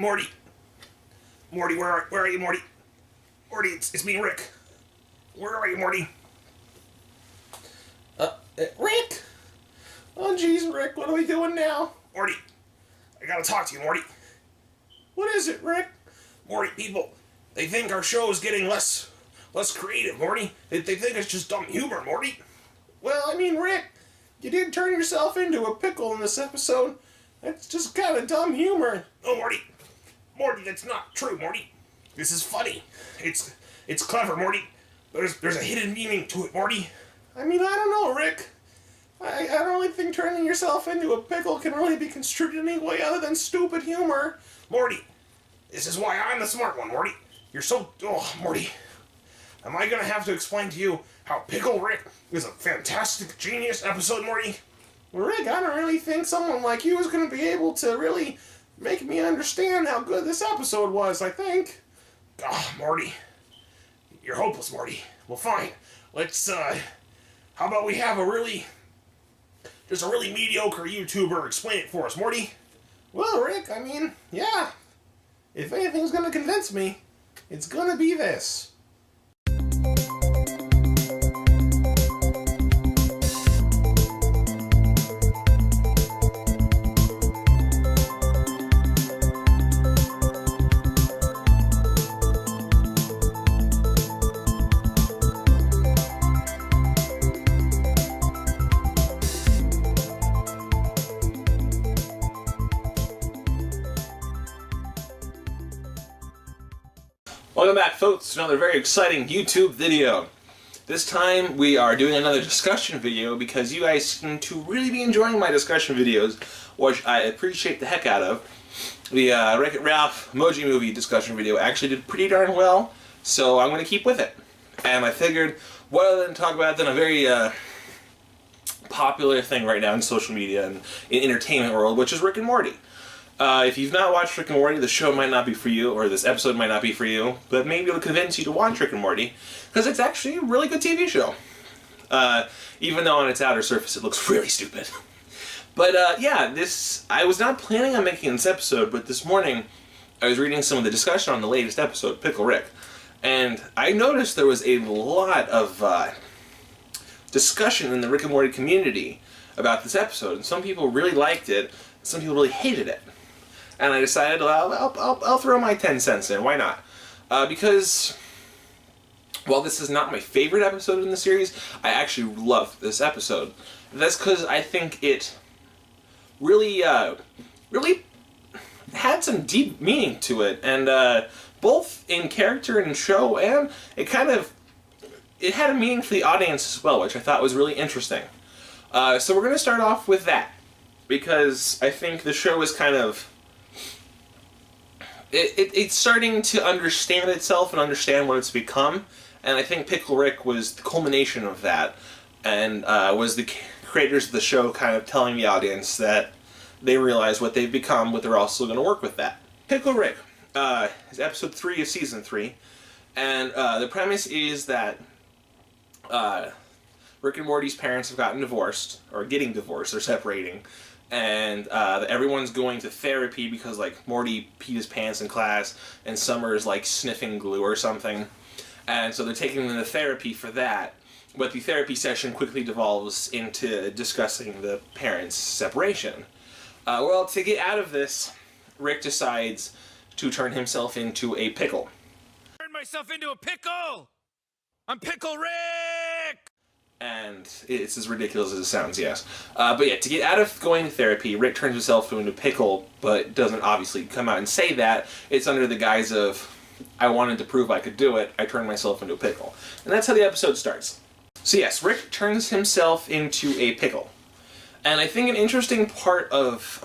Morty. Morty, where are you, Morty? Morty, it's me, Rick. Where are you, Morty? Rick? Oh, jeez, Rick, what are we doing now? Morty, I gotta talk to you, Morty. What is it, Rick? Morty, people, they think our show is getting less creative, Morty. They think it's just dumb humor, Morty. Well, I mean, Rick, you did turn yourself into a pickle in this episode. That's just kind of dumb humor. Oh, Morty. Morty, that's not true, Morty. This is funny. It's clever, Morty. There's a hidden meaning to it, Morty. I mean, I don't know, Rick. I don't really think turning yourself into a pickle can really be construed in any way other than stupid humor. Morty, this is why I'm the smart one, Morty. You're so... Oh, Morty. Am I gonna have to explain to you how Pickle Rick is a fantastic, genius episode, Morty? Rick, I don't really think someone like you is going to be able to really make me understand how good this episode was, I think. Oh, Morty. You're hopeless, Morty. Well, fine. Let's, how about we have just a really mediocre YouTuber explain it for us, Morty? Well, Rick, I mean, yeah. If anything's going to convince me, it's going to be this. Welcome back, folks, to another very exciting YouTube video. This time we are doing another discussion video because you guys seem to really be enjoying my discussion videos, which I appreciate the heck out of. The Wreck-It Ralph Emoji Movie discussion video actually did pretty darn well, so I'm going to keep with it. And I figured, what other than talk about it than a very popular thing right now in social media and in entertainment world, which is Rick and Morty. If you've not watched Rick and Morty, the show might not be for you, or this episode might not be for you, but maybe it'll convince you to watch Rick and Morty, because it's actually a really good TV show. Even though on its outer surface it looks really stupid. But yeah, I was not planning on making this episode, but this morning I was reading some of the discussion on the latest episode, Pickle Rick, and I noticed there was a lot of discussion in the Rick and Morty community about this episode, and some people really liked it, some people really hated it. And I decided, well, I'll throw my 10 cents in. Why not? Because while this is not my favorite episode in the series, I actually love this episode. That's because I think it really had some deep meaning to it, and both in character and in show, and it had a meaning for the audience as well, which I thought was really interesting. So we're going to start off with that, because I think the show is kind of... It's starting to understand itself and understand what it's become, and I think Pickle Rick was the culmination of that, and was the creators of the show kind of telling the audience that they realize what they've become, but they're also going to work with that. Pickle Rick is episode 3 of season 3, and the premise is that Rick and Morty's parents have gotten divorced, or getting divorced, or separating, and everyone's going to therapy because, like, Morty peed his pants in class, and Summer is, like, sniffing glue or something, and so they're taking them to therapy for that, but the therapy session quickly devolves into discussing the parents' separation. Well, to get out of this, Rick decides to turn himself into a pickle. Turn myself into a pickle! I'm Pickle Rick! And it's as ridiculous as it sounds, yes. But yeah, to get out of going to therapy, Rick turns himself into a pickle, but doesn't obviously come out and say that. It's under the guise of, I wanted to prove I could do it, I turned myself into a pickle. And that's how the episode starts. So yes, Rick turns himself into a pickle. And I think an interesting part of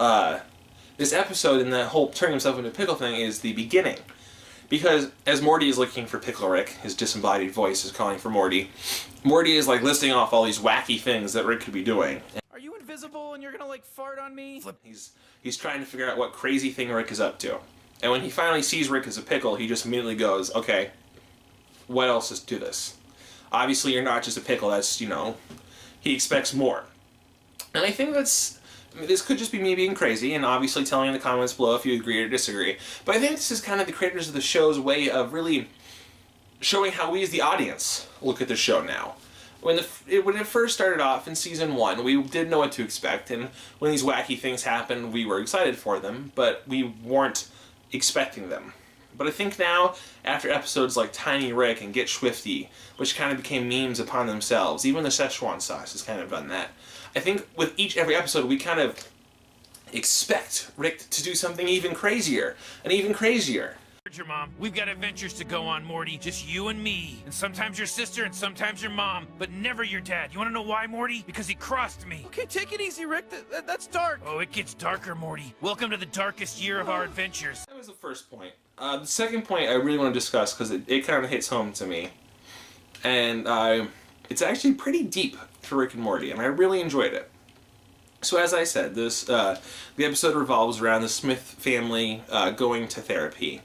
this episode and the whole turning himself into a pickle thing is the beginning. Because as Morty is looking for Pickle Rick, his disembodied voice is calling for Morty, Morty is like listing off all these wacky things that Rick could be doing. Are you invisible and you're gonna, like, fart on me? He's trying to figure out what crazy thing Rick is up to. And when he finally sees Rick as a pickle, he just immediately goes, okay, what else is to this? Obviously you're not just a pickle, that's, you know, he expects more. And I think that's I mean, this could just be me being crazy, and obviously tell me in the comments below if you agree or disagree. But I think this is kind of the creators of the show's way of really showing how we as the audience look at the show now. When it first started off in season 1, we didn't know what to expect, and when these wacky things happened, we were excited for them, but we weren't expecting them. But I think now, after episodes like Tiny Rick and Get Swifty, which kind of became memes upon themselves, even the Szechuan sauce has kind of done that. I think with every episode, we kind of expect Rick to do something even crazier, and even crazier. Your mom. We've got adventures to go on, Morty. Just you and me. And sometimes your sister and sometimes your mom. But never your dad. You want to know why, Morty? Because he crossed me. Okay, take it easy, Rick. That's dark. Oh, it gets darker, Morty. Welcome to the darkest year of our adventures. That was the first point. The second point I really want to discuss because it kind of hits home to me. And it's actually pretty deep for Rick and Morty, and I really enjoyed it. So as I said, the episode revolves around the Smith family going to therapy.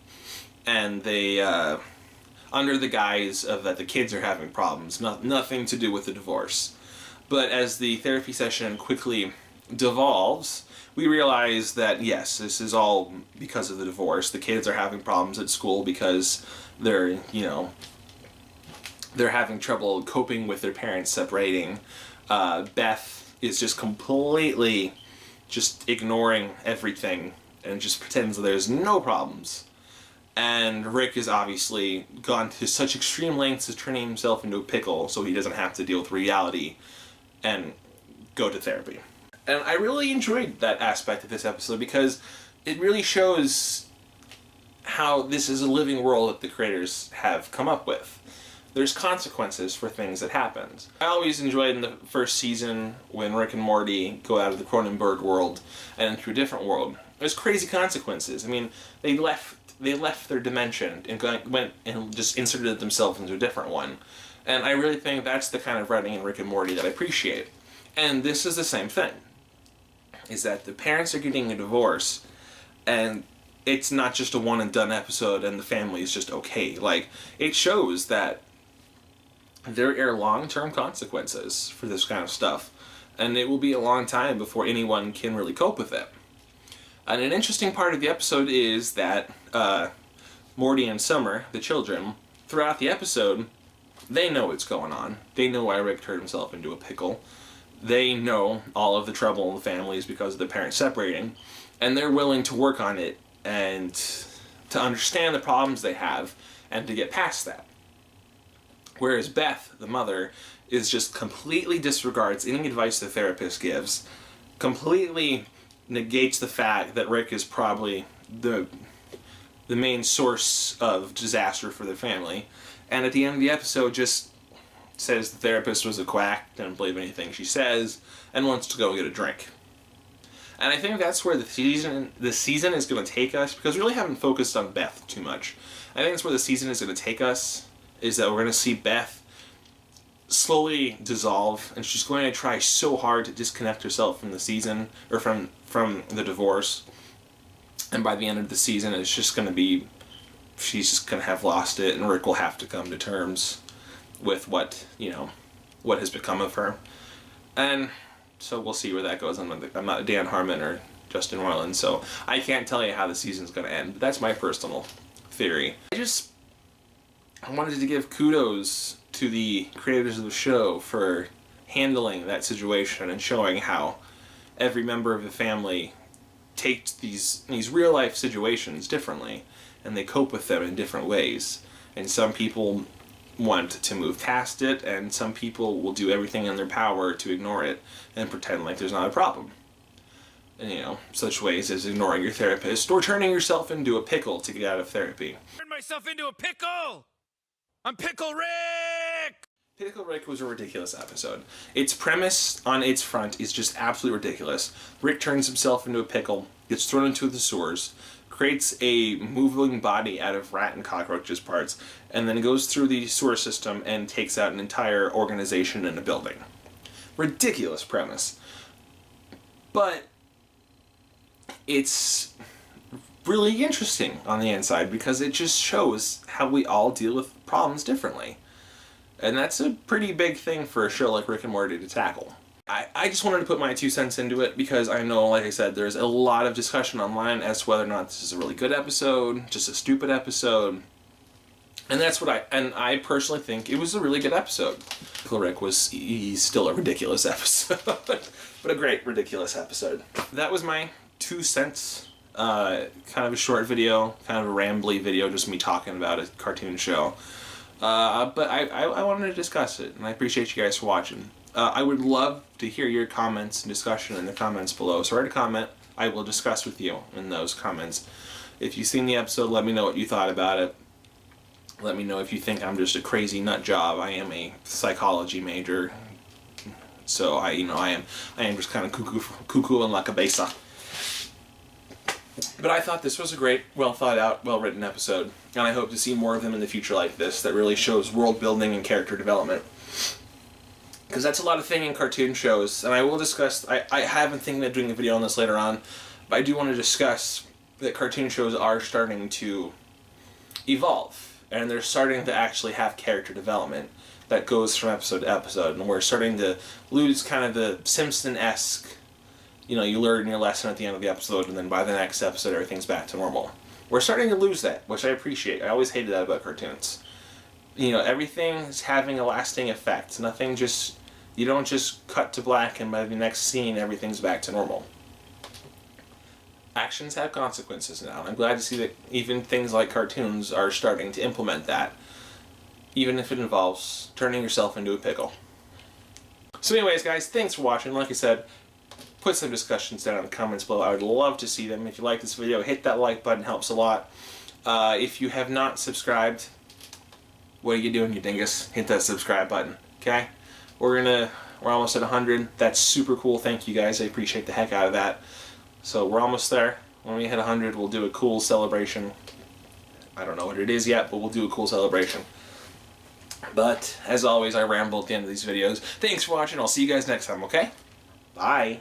And they, under the guise of that the kids are having problems, nothing to do with the divorce. But as the therapy session quickly devolves, we realize that yes, this is all because of the divorce. The kids are having problems at school because they're having trouble coping with their parents separating. Beth is just completely just ignoring everything and just pretends that there's no problems. And Rick has obviously gone to such extreme lengths of turning himself into a pickle so he doesn't have to deal with reality and go to therapy. And I really enjoyed that aspect of this episode because it really shows how this is a living world that the creators have come up with. There's consequences for things that happened. I always enjoyed in the first season when Rick and Morty go out of the Cronenberg world and into a different world. There's crazy consequences. I mean, they left their dimension and went and just inserted themselves into a different one. And I really think that's the kind of writing in Rick and Morty that I appreciate. And this is the same thing. Is that the parents are getting a divorce, and it's not just a one and done episode and the family is just okay. Like, it shows that there are long-term consequences for this kind of stuff. And it will be a long time before anyone can really cope with it. And an interesting part of the episode is that Morty and Summer, the children, throughout the episode, they know what's going on. They know why Rick turned himself into a pickle. They know all of the trouble in the family is because of their parents separating. And they're willing to work on it and to understand the problems they have and to get past that. Whereas Beth, the mother, is just completely disregards any advice the therapist gives, completely negates the fact that Rick is probably the main source of disaster for the family, and at the end of the episode just says the therapist was a quack, doesn't believe anything she says, and wants to go get a drink. And I think that's where the season is going to take us, because we really haven't focused on Beth too much. I think that's where the season is going to take us, is that we're going to see Beth slowly dissolve, and she's going to try so hard to disconnect herself from the season, or from the divorce. And by the end of the season, it's just going to be, she's just going to have lost it, and Rick will have to come to terms with what has become of her. And so we'll see where that goes. I'm not Dan Harmon or Justin Roiland, so I can't tell you how the season's going to end. But that's my personal theory. I wanted to give kudos to the creators of the show for handling that situation and showing how every member of the family takes these real life situations differently, and they cope with them in different ways. And some people want to move past it, and some people will do everything in their power to ignore it and pretend like there's not a problem. And such ways as ignoring your therapist or turning yourself into a pickle to get out of therapy. Turn myself into a pickle! I'm Pickle Rick! Pickle Rick was a ridiculous episode. Its premise on its front is just absolutely ridiculous. Rick turns himself into a pickle, gets thrown into the sewers, creates a moving body out of rat and cockroaches parts, and then goes through the sewer system and takes out an entire organization in a building. Ridiculous premise. But it's really interesting on the inside because it just shows how we all deal with problems differently. And that's a pretty big thing for a show like Rick and Morty to tackle. I just wanted to put my 2 cents into it because I know, like I said, there's a lot of discussion online as to whether or not this is a really good episode, just a stupid episode. And that's what I personally think it was a really good episode. Pickle Rick he's still a ridiculous episode, but a great ridiculous episode. That was my 2 cents, kind of a short video, kind of a rambly video, just me talking about a cartoon show. But I wanted to discuss it, and I appreciate you guys for watching. I would love to hear your comments and discussion in the comments below. So write a comment. I will discuss with you in those comments. If you've seen the episode, let me know what you thought about it. Let me know if you think I'm just a crazy nut job. I am a psychology major, so I am just kind of cuckoo and la cabeza. But I thought this was a great, well thought out, well written episode, and I hope to see more of them in the future like this that really shows world building and character development. Because that's a lot of thing in cartoon shows, and I will discuss, I have been thinking of doing a video on this later on, but I do want to discuss that cartoon shows are starting to evolve, and they're starting to actually have character development that goes from episode to episode, and we're starting to lose kind of the Simpson-esque, you learn your lesson at the end of the episode, and then by the next episode everything's back to normal. We're starting to lose that, which I appreciate. I always hated that about cartoons. Everything is having a lasting effect. Nothing just... You don't just cut to black and by the next scene everything's back to normal. Actions have consequences now, and I'm glad to see that even things like cartoons are starting to implement that. Even if it involves turning yourself into a pickle. So anyways, guys, thanks for watching. Like I said, put some discussions down in the comments below. I would love to see them. If you like this video, hit that like button. Helps a lot. If you have not subscribed, what are you doing, you dingus? Hit that subscribe button, okay? We're almost at 100. That's super cool. Thank you guys. I appreciate the heck out of that. So we're almost there. When we hit 100, we'll do a cool celebration. I don't know what it is yet, but we'll do a cool celebration. But as always, I ramble at the end of these videos. Thanks for watching. I'll see you guys next time, okay? Bye.